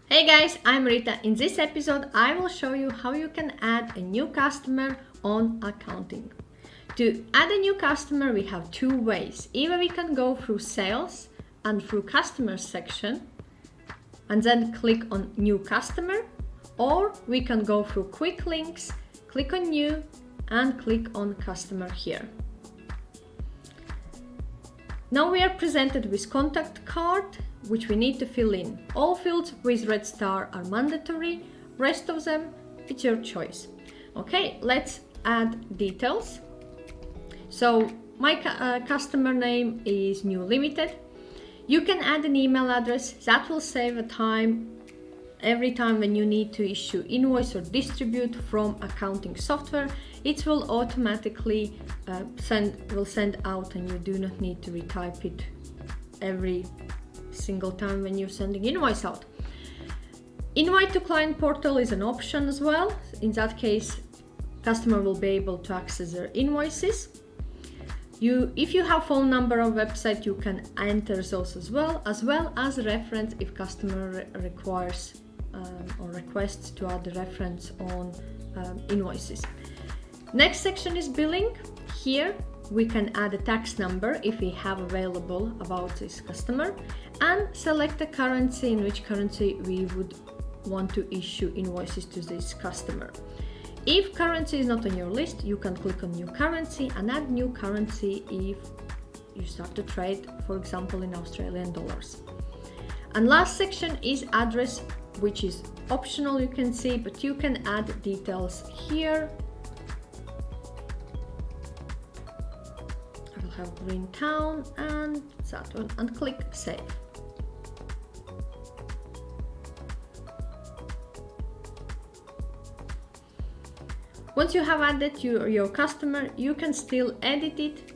Hey guys, I'm Rita. In this episode, I will show you how you can add a new customer on accounting. To add a new customer, we have two ways. Either we can go through sales and through customer section and then click on new customer, or we can go through quick links, click on new and click on customer here. Now we are presented with contact card, which we need to fill in. All fields with red star are mandatory, rest of them, it's your choice. Okay, let's add details. So my customer name is New Limited. You can add an email address that will save a time every time when you need to issue invoice or distribute from accounting software. It will automatically send out, and you do not need to retype it every single time when you're sending invoice out. Invite to client portal is an option as well. In that case, customer will be able to access their invoices. If you have phone number or website, you can enter those as well as a reference if customer requires or requests to add the reference on invoices. Next section is billing. Here we can add a tax number if we have available about this customer, and select the currency, in which currency we would want to issue invoices to this customer. If currency is not on your list, you can click on new currency and add new currency if you start to trade, for example, in Australian dollars. And last section is address, which is optional, you can see, but you can add details here. I will have green town and that one, and click save. Once you have added your customer, you can still edit it,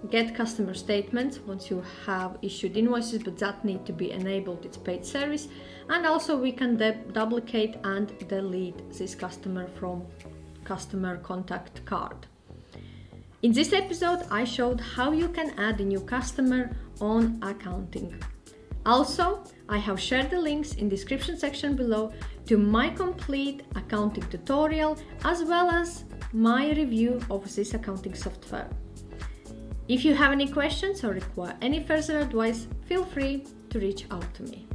get customer statements once you have issued invoices, but that need to be enabled, it's paid service. And also we can duplicate and delete this customer from customer contact card. In this episode, I showed how you can add a new customer on accounting. Also, I have shared the links in the description section below to my complete accounting tutorial, as well as my review of this accounting software. If you have any questions or require any further advice, feel free to reach out to me.